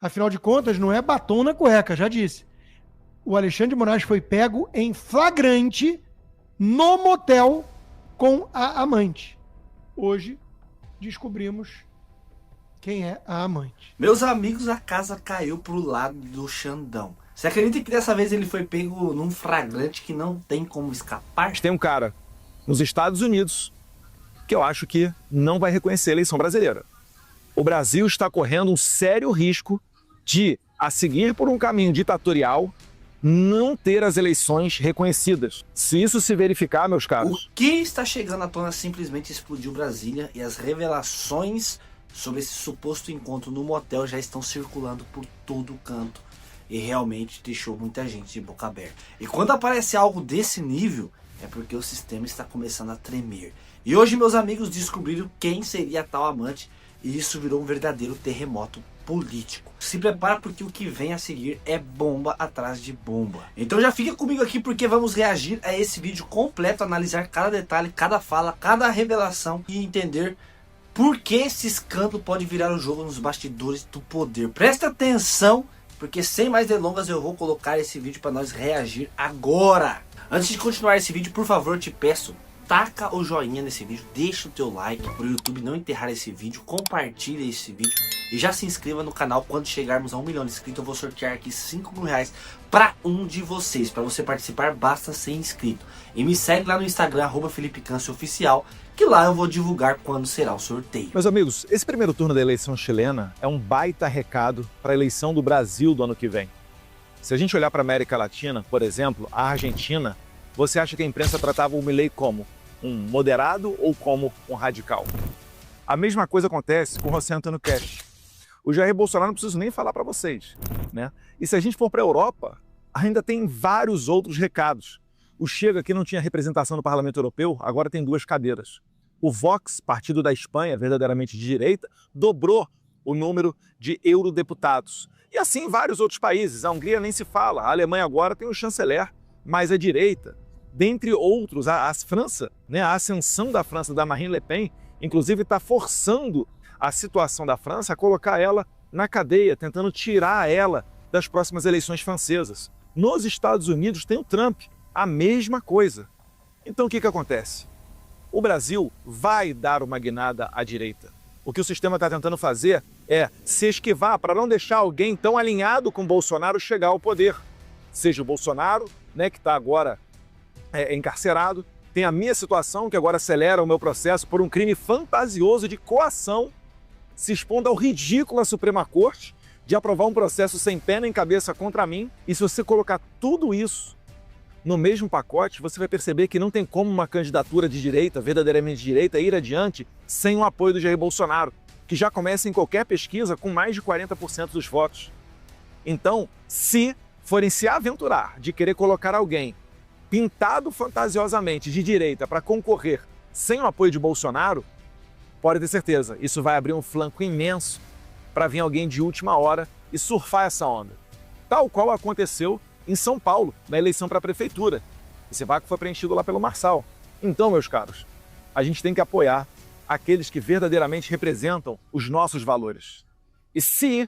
Afinal de contas, não é batom na cueca, já disse. O Alexandre de Moraes foi pego em flagrante no motel com a amante. Hoje descobrimos quem é a amante. Meus amigos, a casa caiu pro lado do Xandão. Você acredita que dessa vez ele foi pego num flagrante que não tem como escapar? Tem um cara nos Estados Unidos que eu acho que não vai reconhecer a eleição brasileira. O Brasil está correndo um sério risco de, a seguir por um caminho ditatorial, não ter as eleições reconhecidas. Se isso se verificar, meus caros... O que está chegando à tona simplesmente explodiu Brasília e as revelações sobre esse suposto encontro no motel já estão circulando por todo canto e realmente deixou muita gente de boca aberta. E quando aparece algo desse nível, é porque o sistema está começando a tremer. E hoje, meus amigos, descobriram quem seria a tal amante e isso virou um verdadeiro terremoto político. Se prepara porque o que vem a seguir é bomba atrás de bomba. Então já fica comigo aqui porque vamos reagir a esse vídeo completo, analisar cada detalhe, cada fala, cada revelação e entender por que esse escândalo pode virar o jogo nos bastidores do poder. Presta atenção, porque sem mais delongas eu vou colocar esse vídeo para nós reagir agora. Antes de continuar esse vídeo, por favor, te peço, taca o joinha nesse vídeo, deixa o teu like para o YouTube não enterrar esse vídeo, compartilha esse vídeo e já se inscreva no canal. Quando chegarmos a 1 milhão de inscritos, eu vou sortear aqui 5 mil reais para um de vocês. Para você participar, basta ser inscrito. E me segue lá no Instagram, @FelipeCâncio_oficial, que lá eu vou divulgar quando será o sorteio. Meus amigos, esse primeiro turno da eleição chilena é um baita recado para a eleição do Brasil do ano que vem. Se a gente olhar para a América Latina, por exemplo, a Argentina, você acha que a imprensa tratava o Milei como um moderado ou como um radical? A mesma coisa acontece com o José Antônio Cash. O Jair Bolsonaro não preciso nem falar para vocês, né? E se a gente for para a Europa, ainda tem vários outros recados. O Chega, que não tinha representação no Parlamento Europeu, agora tem 2 cadeiras. O Vox, partido da Espanha, verdadeiramente de direita, dobrou o número de eurodeputados. E assim vários outros países. A Hungria nem se fala, a Alemanha agora tem o chanceler mais à direita. Dentre outros, a França, né, a ascensão da França, da Marine Le Pen, inclusive está forçando a situação da França a colocar ela na cadeia, tentando tirar ela das próximas eleições francesas. Nos Estados Unidos tem o Trump, a mesma coisa. Então o que acontece? O Brasil vai dar uma guinada à direita. O que o sistema está tentando fazer é se esquivar para não deixar alguém tão alinhado com Bolsonaro chegar ao poder. Seja o Bolsonaro, né, que está agora encarcerado, tem a minha situação, que agora acelera o meu processo por um crime fantasioso de coação, se expondo ao ridículo à Suprema Corte de aprovar um processo sem pé nem cabeça contra mim. E se você colocar tudo isso no mesmo pacote, você vai perceber que não tem como uma candidatura de direita, verdadeiramente de direita, ir adiante sem o apoio do Jair Bolsonaro, que já começa em qualquer pesquisa com mais de 40% dos votos. Então, se forem se aventurar de querer colocar alguém pintado fantasiosamente de direita para concorrer sem o apoio de Bolsonaro, pode ter certeza, isso vai abrir um flanco imenso para vir alguém de última hora e surfar essa onda. Tal qual aconteceu em São Paulo, na eleição para a prefeitura. Esse vácuo foi preenchido lá pelo Marçal. Então, meus caros, a gente tem que apoiar aqueles que verdadeiramente representam os nossos valores. E se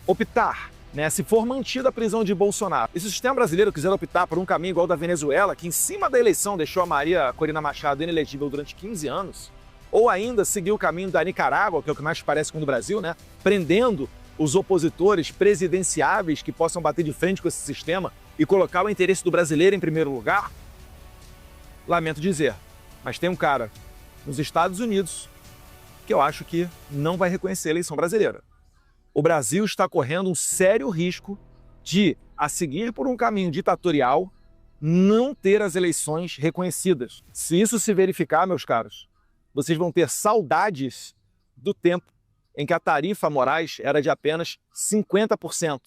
optar, né, se for mantida a prisão de Bolsonaro, e se o sistema brasileiro quiser optar por um caminho igual ao da Venezuela, que em cima da eleição deixou a Maria Corina Machado inelegível durante 15 anos, ou ainda seguir o caminho da Nicarágua, que é o que mais parece com o do Brasil, né, prendendo os opositores presidenciáveis que possam bater de frente com esse sistema e colocar o interesse do brasileiro em primeiro lugar, lamento dizer, mas tem um cara nos Estados Unidos que eu acho que não vai reconhecer a eleição brasileira. O Brasil está correndo um sério risco de, a seguir por um caminho ditatorial, não ter as eleições reconhecidas. Se isso se verificar, meus caros, vocês vão ter saudades do tempo em que a tarifa Moraes era de apenas 50%.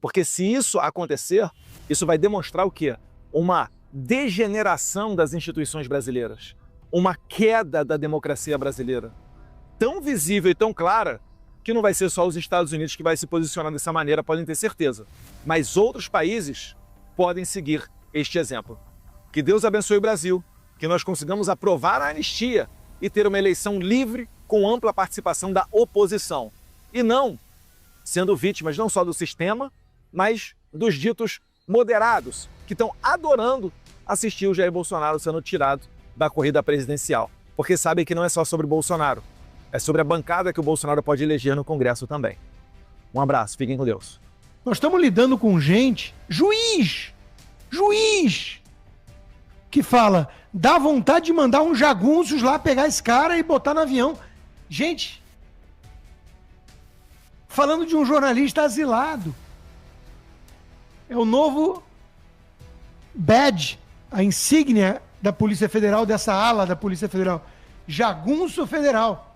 Porque se isso acontecer, isso vai demonstrar o quê? Uma degeneração das instituições brasileiras, uma queda da democracia brasileira, tão visível e tão clara que não vai ser só os Estados Unidos que vai se posicionar dessa maneira, podem ter certeza. Mas outros países podem seguir este exemplo. Que Deus abençoe o Brasil, que nós consigamos aprovar a anistia e ter uma eleição livre com ampla participação da oposição. E não sendo vítimas não só do sistema, mas dos ditos moderados, que estão adorando assistir o Jair Bolsonaro sendo tirado da corrida presidencial. Porque sabem que não é só sobre Bolsonaro, é sobre a bancada que o Bolsonaro pode eleger no Congresso também. Um abraço, fiquem com Deus. Nós estamos lidando com gente, juiz, que fala, dá vontade de mandar uns jagunços lá pegar esse cara e botar no avião. Gente, falando de um jornalista asilado. É o novo badge, a insígnia da Polícia Federal, dessa ala da Polícia Federal. Jagunço Federal.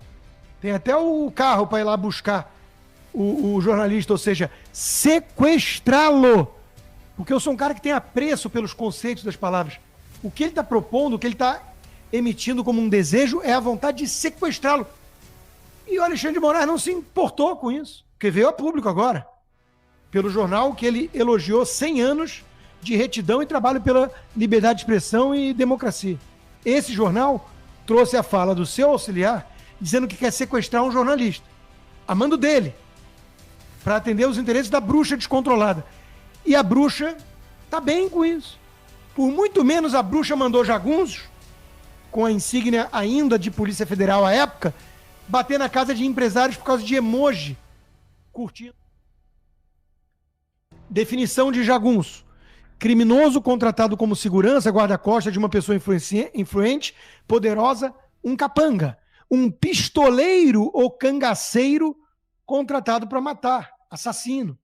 Tem até o carro para ir lá buscar o jornalista, ou seja, sequestrá-lo. Porque eu sou um cara que tem apreço pelos conceitos das palavras. O que ele está propondo, o que ele está emitindo como um desejo é a vontade de sequestrá-lo. E o Alexandre de Moraes não se importou com isso, porque veio a público agora, pelo jornal que ele elogiou 100 anos de retidão e trabalho pela liberdade de expressão e democracia. Esse jornal trouxe a fala do seu auxiliar dizendo que quer sequestrar um jornalista, a mando dele, para atender os interesses da bruxa descontrolada. E a bruxa tá bem com isso. Por muito menos a bruxa mandou jagunços, com a insígnia ainda de Polícia Federal à época, bater na casa de empresários por causa de emoji curtindo. Definição de jagunço: criminoso contratado como segurança, guarda-costas de uma pessoa influente, poderosa, um capanga. Um pistoleiro ou cangaceiro contratado para matar, assassino.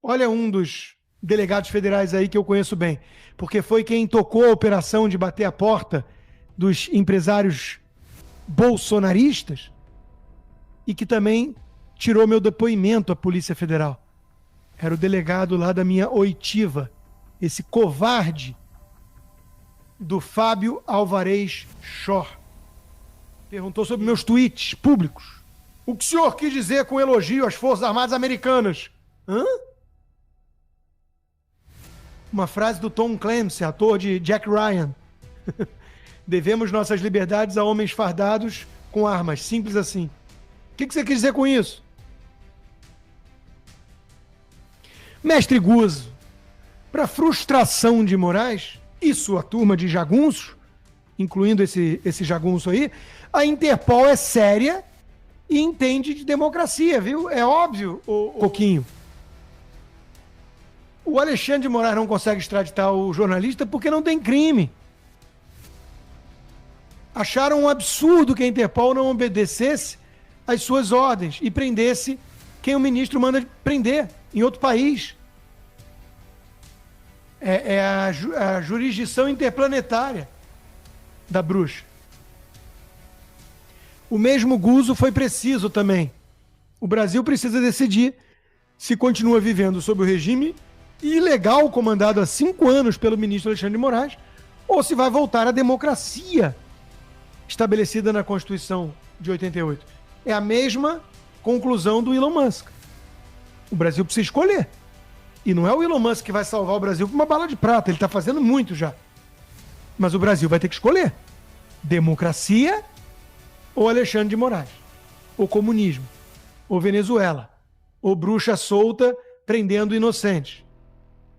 Olha um dos delegados federais aí que eu conheço bem, porque foi quem tocou a operação de bater a porta dos empresários bolsonaristas e que também tirou meu depoimento à Polícia Federal. Era o delegado lá da minha oitiva, esse covarde do Fábio Alvarez Shore. Perguntou sobre meus tweets públicos. O que o senhor quis dizer com elogio às Forças Armadas Americanas? Hã? Uma frase do Tom Clancy, ator de Jack Ryan. Devemos nossas liberdades a homens fardados com armas. Simples assim. O que você quis dizer com isso? Mestre Guzzo, para frustração de Moraes e sua turma de jagunços, incluindo esse jagunço aí, a Interpol é séria e entende de democracia, viu? É óbvio, Coquinho. O Alexandre de Moraes não consegue extraditar o jornalista porque não tem crime. Acharam um absurdo que a Interpol não obedecesse às suas ordens e prendesse quem o ministro manda prender em outro país. É a jurisdição interplanetária da bruxa. O mesmo Guzzo foi preciso também. O Brasil precisa decidir se continua vivendo sob o regime ilegal comandado há 5 anos pelo ministro Alexandre de Moraes ou se vai voltar à democracia estabelecida na Constituição de 88. É a mesma conclusão do Elon Musk. O Brasil precisa escolher. E não é o Elon Musk que vai salvar o Brasil com uma bala de prata. Ele está fazendo muito já. Mas o Brasil vai ter que escolher. Democracia ou Alexandre de Moraes. Ou comunismo. Ou Venezuela. Ou bruxa solta prendendo inocentes.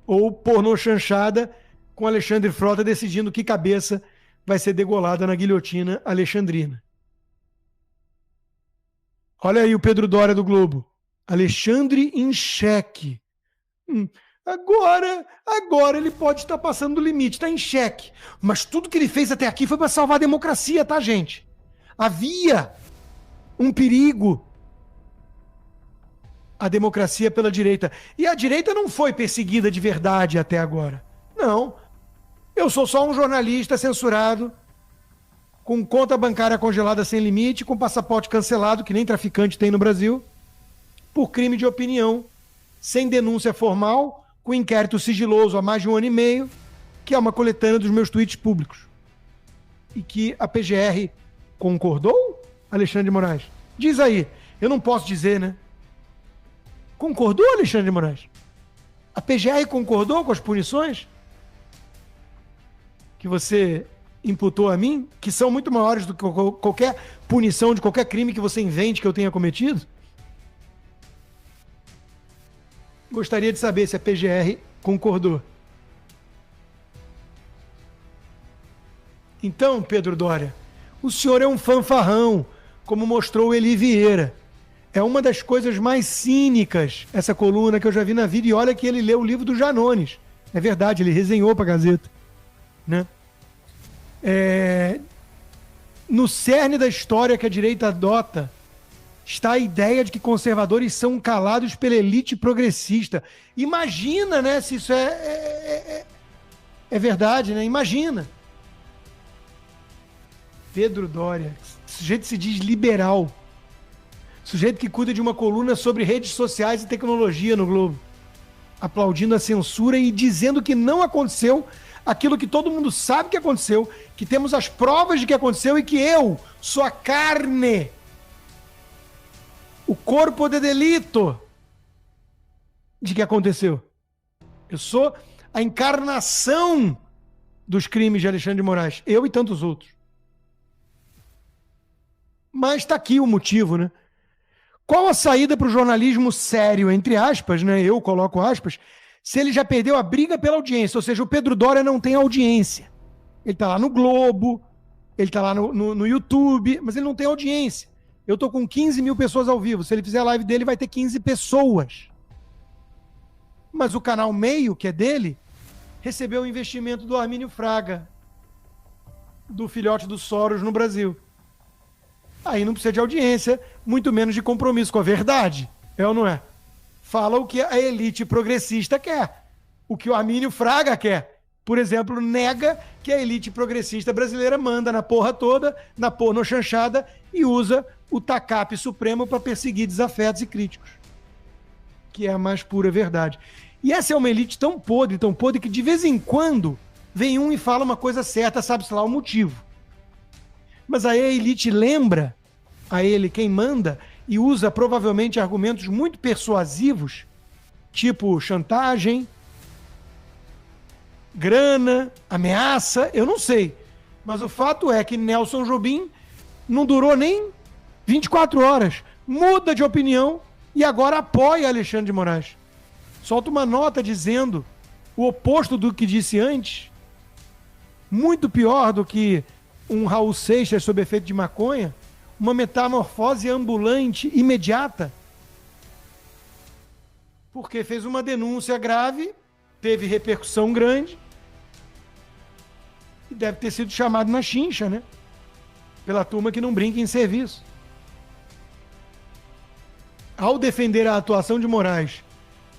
Ou pornô chanchada com Alexandre Frota decidindo que cabeça vai ser degolada na guilhotina alexandrina. Olha aí o Pedro Dória do Globo. Alexandre em xeque. Agora ele pode estar passando do limite, está em xeque. Mas tudo que ele fez até aqui foi para salvar a democracia, tá, gente? Havia um perigo à democracia pela direita. E a direita não foi perseguida de verdade até agora. Não. Eu sou só um jornalista censurado, com conta bancária congelada sem limite, com passaporte cancelado, que nem traficante tem no Brasil, por crime de opinião, sem denúncia formal, com inquérito sigiloso há mais de 1 ano e meio, que é uma coletânea dos meus tweets públicos. E que a PGR concordou, Alexandre de Moraes? Diz aí, eu não posso dizer, né? Concordou, Alexandre de Moraes? A PGR concordou com as punições que você imputou a mim, que são muito maiores do que qualquer punição de qualquer crime que você invente que eu tenha cometido? Gostaria de saber se a PGR concordou. Então, Pedro Doria, o senhor é um fanfarrão, como mostrou o Eli Vieira. É uma das coisas mais cínicas, essa coluna que eu já vi na vida, e olha que ele leu o livro do Janones. É verdade, ele resenhou para a Gazeta. Né? No cerne da história que a direita adota está a ideia de que conservadores são calados pela elite progressista. Imagina, né, se isso é verdade, né? Imagina. Pedro Doria, sujeito se diz liberal. Sujeito que cuida de uma coluna sobre redes sociais e tecnologia no Globo. Aplaudindo a censura e dizendo que não aconteceu aquilo que todo mundo sabe que aconteceu, que temos as provas de que aconteceu e que eu sou a carne, o corpo de delito de que aconteceu. Eu sou a encarnação dos crimes de Alexandre de Moraes, eu e tantos outros. Mas está aqui o motivo, né? Qual a saída para o jornalismo sério, entre aspas, né? Eu coloco aspas, se ele já perdeu a briga pela audiência, ou seja, o Pedro Doria não tem audiência. Ele está lá no Globo, ele está lá no YouTube, mas ele não tem audiência. Eu estou com 15 mil pessoas ao vivo, se ele fizer a live dele vai ter 15 pessoas. Mas o canal Meio, que é dele, recebeu o investimento do Armínio Fraga, do filhote do Soros no Brasil. Aí não precisa de audiência, muito menos de compromisso com a verdade. É ou não é? Fala o que a elite progressista quer. O que o Armínio Fraga quer. Por exemplo, nega que a elite progressista brasileira manda na porra toda, na pornochanchada, e usa o TACAP supremo para perseguir desafetos e críticos. Que é a mais pura verdade. E essa é uma elite tão podre, que de vez em quando vem um e fala uma coisa certa, sabe-se lá o motivo. Mas aí a elite lembra a ele quem manda e usa provavelmente argumentos muito persuasivos, tipo chantagem, grana, ameaça, eu não sei. Mas o fato é que Nelson Jobim não durou nem 24 horas, muda de opinião e agora apoia Alexandre de Moraes. Solta uma nota dizendo o oposto do que disse antes, muito pior do que um Raul Seixas sob efeito de maconha, uma metamorfose ambulante imediata, porque fez uma denúncia grave, teve repercussão grande e deve ter sido chamado na chincha, né? Pela turma que não brinca em serviço. Ao defender a atuação de Moraes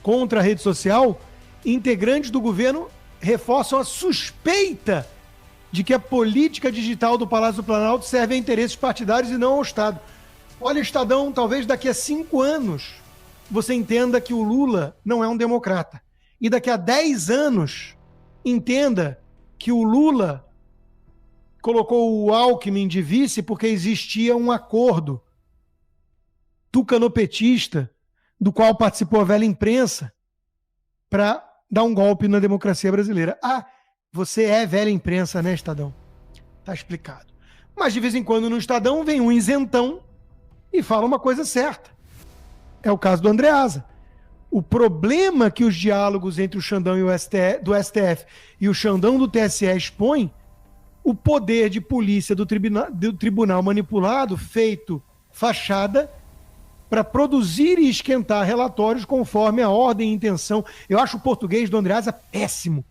contra a rede social, integrantes do governo reforçam a suspeita de que a política digital do Palácio do Planalto serve a interesses partidários e não ao Estado. Olha, Estadão, talvez daqui a 5 anos você entenda que o Lula não é um democrata. E daqui a 10 anos entenda que o Lula colocou o Alckmin de vice porque existia um acordo tucanopetista do qual participou a velha imprensa para dar um golpe na democracia brasileira. Você é velha imprensa, né, Estadão? Tá explicado. Mas de vez em quando no Estadão vem um isentão e fala uma coisa certa. É o caso do Andreasa. O problema que os diálogos entre o Xandão e do STF e o Xandão do TSE expõem, o poder de polícia do tribunal manipulado, feito fachada, para produzir e esquentar relatórios conforme a ordem e intenção. Eu acho o português do Andreasa péssimo.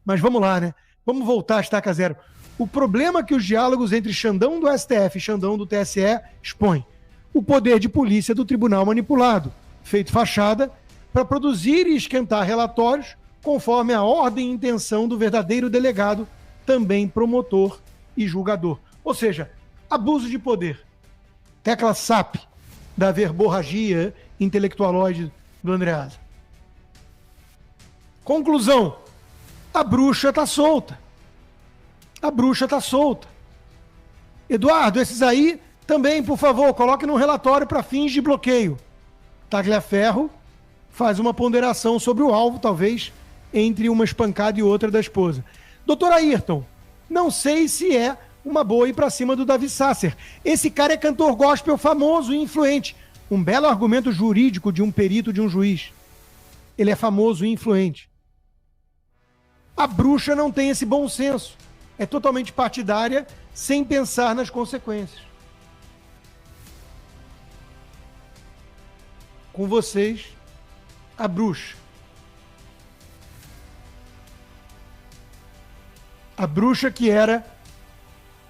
Mas vamos lá, né? Vamos voltar a estaca zero. O problema que os diálogos entre Xandão do STF e Xandão do TSE expõem. O poder de polícia do tribunal manipulado, feito fachada, para produzir e esquentar relatórios conforme a ordem e intenção do verdadeiro delegado, também promotor e julgador. Ou seja, abuso de poder. Tecla SAP da verborragia intelectualoide do Andreasa. Conclusão. A bruxa tá solta. A bruxa tá solta. Eduardo, esses aí também, por favor, coloque num relatório para fins de bloqueio. Tagliaferro faz uma ponderação sobre o alvo, talvez, entre uma espancada e outra da esposa. Doutor Ayrton, não sei se é uma boa ir para cima do Davi Sasser. Esse cara é cantor gospel famoso e influente. Um belo argumento jurídico de um perito, de um juiz. ele é famoso e influente. A bruxa não tem esse bom senso. É totalmente partidária, sem pensar nas consequências. Com vocês, a bruxa. A bruxa que era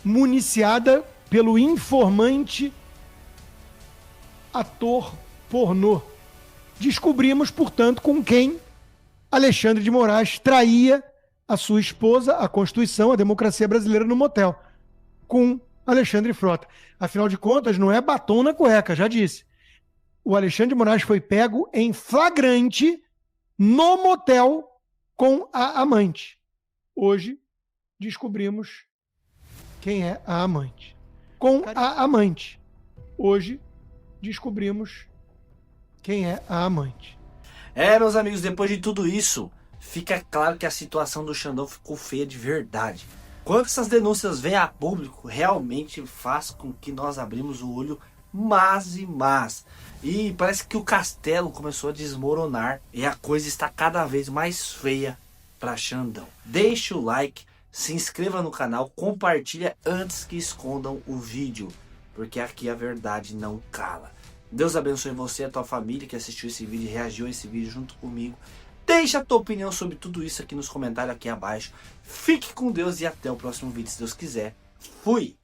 municiada pelo informante ator pornô. Descobrimos, portanto, com quem Alexandre de Moraes traía a sua esposa, a Constituição, a democracia brasileira no motel, com Alexandre Frota. Afinal de contas, não é batom na cueca, já disse. O Alexandre de Moraes foi pego em flagrante no motel com a amante. Hoje, descobrimos quem é a amante. Com a amante. Hoje, descobrimos quem é a amante. Meus amigos, depois de tudo isso, fica claro que a situação do Xandão ficou feia de verdade. Quando essas denúncias vêm a público, realmente faz com que nós abrimos o olho mais e mais. E parece que o castelo começou a desmoronar e a coisa está cada vez mais feia para Xandão. Deixe o like, se inscreva no canal, compartilha antes que escondam o vídeo, porque aqui a verdade não cala. Deus abençoe você e a tua família que assistiu esse vídeo e reagiu a esse vídeo junto comigo. Deixa a tua opinião sobre tudo isso aqui nos comentários aqui abaixo. Fique com Deus e até o próximo vídeo, se Deus quiser. Fui!